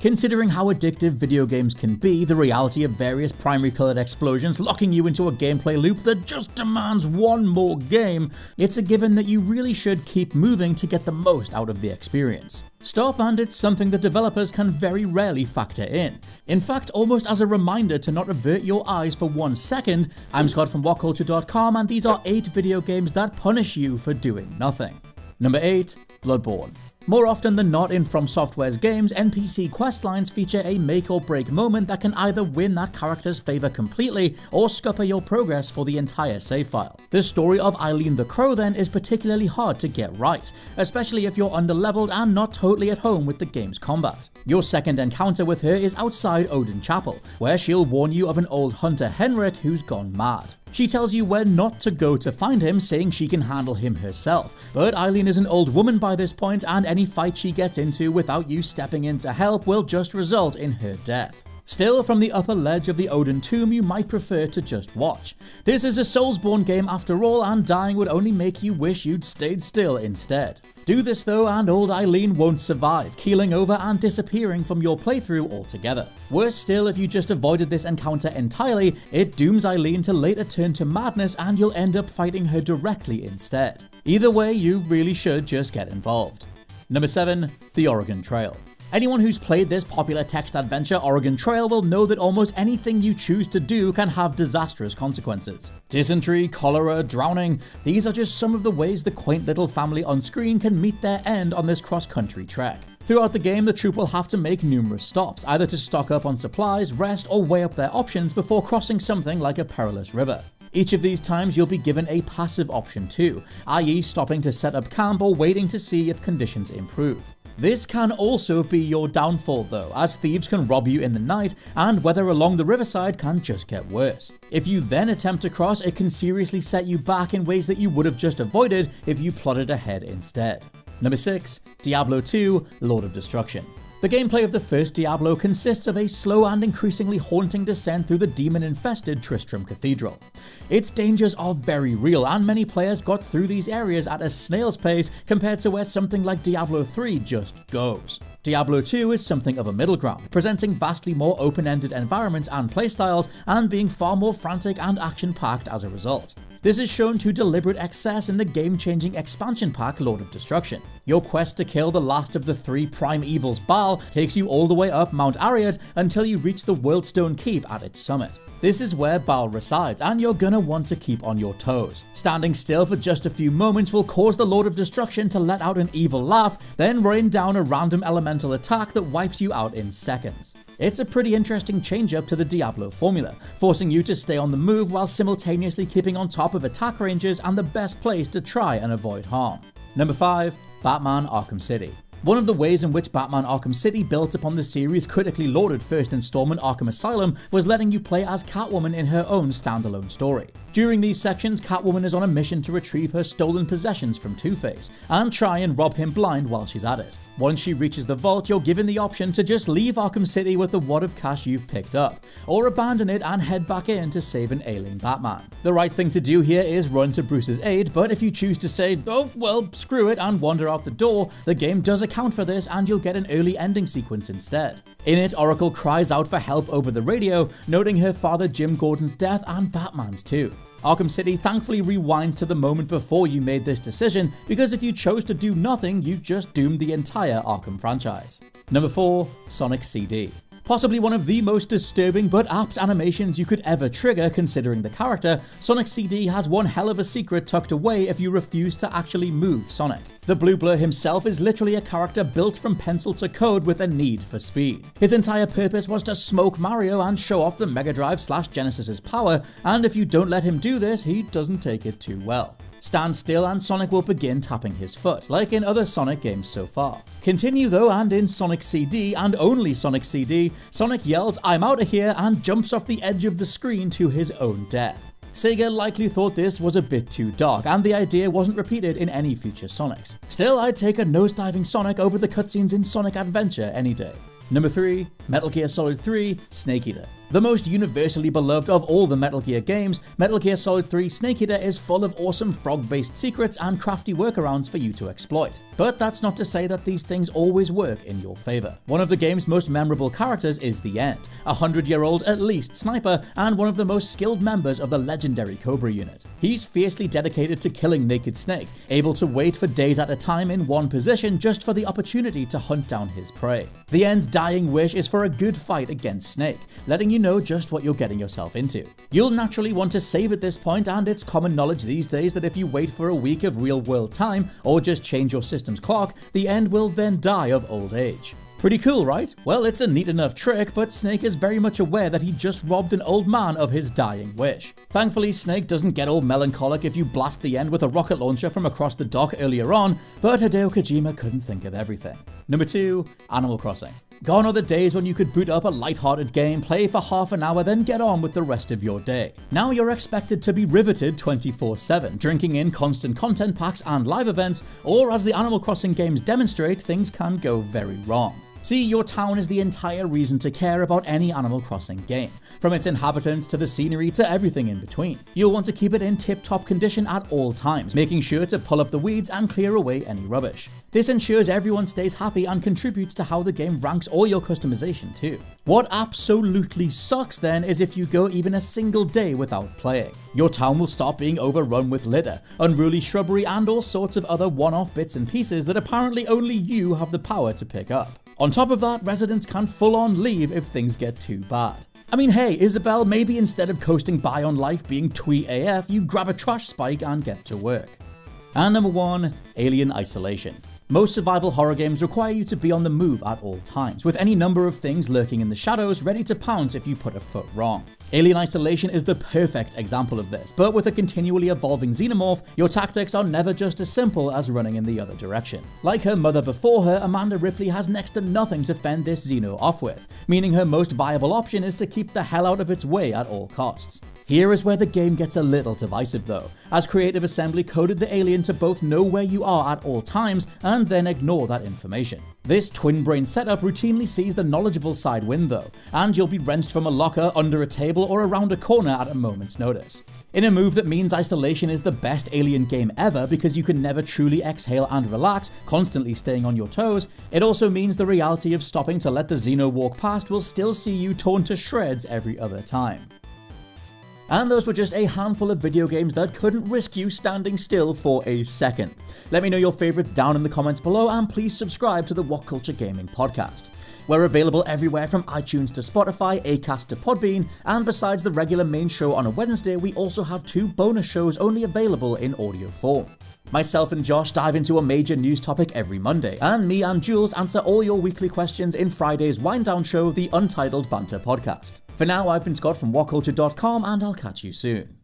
Considering how addictive video games can be, the reality of various primary colored explosions locking you into a gameplay loop that just demands one more game, it's a given that you really should keep moving to get the most out of the experience. Stop, and it's something that developers can very rarely factor in. In fact, almost as a reminder to not avert your eyes for 1 second, I'm Scott from WhatCulture.com, and these are 8 video games that punish you for doing nothing. Number 8. Bloodborne. More often than not in From Software's games, NPC questlines feature a make or break moment that can either win that character's favour completely or scupper your progress for the entire save file. The story of Eileen the Crow then is particularly hard to get right, especially if you're underleveled and not totally at home with the game's combat. Your second encounter with her is outside Odin Chapel, where she'll warn you of an old hunter Henrik who's gone mad. She tells you where not to go to find him, saying she can handle him herself, but Eileen is an old woman by this point, and any fight she gets into without you stepping in to help will just result in her death. Still, from the upper ledge of the Odin tomb, you might prefer to just watch. This is a Soulsborne game after all, and dying would only make you wish you'd stayed still instead. Do this though, and old Eileen won't survive, keeling over and disappearing from your playthrough altogether. Worse still, if you just avoided this encounter entirely, it dooms Eileen to later turn to madness and you'll end up fighting her directly instead. Either way, you really should just get involved. Number 7. The Oregon Trail. Anyone who's played this popular text adventure Oregon Trail will know that almost anything you choose to do can have disastrous consequences. Dysentery, cholera, drowning, these are just some of the ways the quaint little family on screen can meet their end on this cross-country trek. Throughout the game, the troop will have to make numerous stops, either to stock up on supplies, rest, or weigh up their options before crossing something like a perilous river. Each of these times you'll be given a passive option too, i.e. stopping to set up camp or waiting to see if conditions improve. This can also be your downfall though, as thieves can rob you in the night, and weather along the riverside can just get worse. If you then attempt to cross, it can seriously set you back in ways that you would have just avoided if you plodded ahead instead. Number 6. Diablo 2 Lord of Destruction. The gameplay of the first Diablo consists of a slow and increasingly haunting descent through the demon-infested Tristram Cathedral. Its dangers are very real, and many players got through these areas at a snail's pace compared to where something like Diablo 3 just goes. Diablo 2 is something of a middle ground, presenting vastly more open-ended environments and playstyles, and being far more frantic and action-packed as a result. This is shown to deliberate excess in the game-changing expansion pack Lord of Destruction. Your quest to kill the last of the 3 prime evils Baal takes you all the way up Mount Ariat until you reach the Worldstone Keep at its summit. This is where Baal resides, and you're gonna want to keep on your toes. Standing still for just a few moments will cause the Lord of Destruction to let out an evil laugh, then rain down a random elemental attack that wipes you out in seconds. It's a pretty interesting change-up to the Diablo formula, forcing you to stay on the move while simultaneously keeping on top of attack ranges and the best place to try and avoid harm. Number 5. Batman Arkham City. One of the ways in which Batman Arkham City built upon the series' critically lauded first installment Arkham Asylum was letting you play as Catwoman in her own standalone story. During these sections, Catwoman is on a mission to retrieve her stolen possessions from Two-Face, and try and rob him blind while she's at it. Once she reaches the vault, you're given the option to just leave Arkham City with the wad of cash you've picked up, or abandon it and head back in to save an ailing Batman. The right thing to do here is run to Bruce's aid, but if you choose to say, oh well, screw it, and wander out the door, the game does account for this and you'll get an early ending sequence instead. In it, Oracle cries out for help over the radio, noting her father Jim Gordon's death and Batman's too. Arkham City thankfully rewinds to the moment before you made this decision, because if you chose to do nothing, you just doomed the entire Arkham franchise. Number 4. Sonic CD. Possibly one of the most disturbing but apt animations you could ever trigger considering the character, Sonic CD has one hell of a secret tucked away if you refuse to actually move Sonic. The Blue Blur himself is literally a character built from pencil to code with a need for speed. His entire purpose was to smoke Mario and show off the Mega Drive/Genesis's power, and if you don't let him do this, he doesn't take it too well. Stand still and Sonic will begin tapping his foot, like in other Sonic games so far. Continue though, and in Sonic CD, and only Sonic CD, Sonic yells "I'm outta here" and jumps off the edge of the screen to his own death. Sega likely thought this was a bit too dark, and the idea wasn't repeated in any future Sonics. Still, I'd take a nosediving Sonic over the cutscenes in Sonic Adventure any day. Number 3. Metal Gear Solid 3 Snake Eater. The most universally beloved of all the Metal Gear games, Metal Gear Solid 3 Snake Eater is full of awesome frog-based secrets and crafty workarounds for you to exploit. But that's not to say that these things always work in your favor. One of the game's most memorable characters is the End, a 100-year-old at least sniper and one of the most skilled members of the legendary Cobra unit. He's fiercely dedicated to killing Naked Snake, able to wait for days at a time in one position just for the opportunity to hunt down his prey. The End's dying wish is for a good fight against Snake, letting you know just what you're getting yourself into. You'll naturally want to save at this point, and it's common knowledge these days that if you wait for a week of real-world time, or just change your system's clock, the End will then die of old age. Pretty cool, right? Well, it's a neat enough trick, but Snake is very much aware that he just robbed an old man of his dying wish. Thankfully, Snake doesn't get all melancholic if you blast the End with a rocket launcher from across the dock earlier on, but Hideo Kojima couldn't think of everything. Number 2, Animal Crossing. Gone are the days when you could boot up a light-hearted game, play for half an hour, then get on with the rest of your day. Now you're expected to be riveted 24/7, drinking in constant content packs and live events, or as the Animal Crossing games demonstrate, things can go very wrong. See, your town is the entire reason to care about any Animal Crossing game, from its inhabitants to the scenery to everything in between. You'll want to keep it in tip-top condition at all times, making sure to pull up the weeds and clear away any rubbish. This ensures everyone stays happy and contributes to how the game ranks or your customization too. What absolutely sucks then is if you go even a single day without playing. Your town will start being overrun with litter, unruly shrubbery and all sorts of other one-off bits and pieces that apparently only you have the power to pick up. On top of that, residents can full-on leave if things get too bad. I mean, hey, Isabel, maybe instead of coasting by on life being twee AF, you grab a trash spike and get to work. And number 1, Alien Isolation. Most survival horror games require you to be on the move at all times, with any number of things lurking in the shadows ready to pounce if you put a foot wrong. Alien Isolation is the perfect example of this, but with a continually evolving xenomorph, your tactics are never just as simple as running in the other direction. Like her mother before her, Amanda Ripley has next to nothing to fend this Xeno off with, meaning her most viable option is to keep the hell out of its way at all costs. Here is where the game gets a little divisive though, as Creative Assembly coded the alien to both know where you are at all times and then ignore that information. This twin brain setup routinely sees the knowledgeable side win though, and you'll be wrenched from a locker, under a table, or around a corner at a moment's notice. In a move that means Isolation is the best Alien game ever because you can never truly exhale and relax, constantly staying on your toes, it also means the reality of stopping to let the Xeno walk past will still see you torn to shreds every other time. And those were just a handful of video games that couldn't risk you standing still for a second. Let me know your favourites down in the comments below, and please subscribe to the What Culture Gaming podcast. We're available everywhere from iTunes to Spotify, Acast to Podbean, and besides the regular main show on a Wednesday, we also have 2 bonus shows only available in audio form. Myself and Josh dive into a major news topic every Monday, and me and Jules answer all your weekly questions in Friday's wind-down show, the Untitled Banter Podcast. For now, I've been Scott from WhatCulture.com, and I'll catch you soon.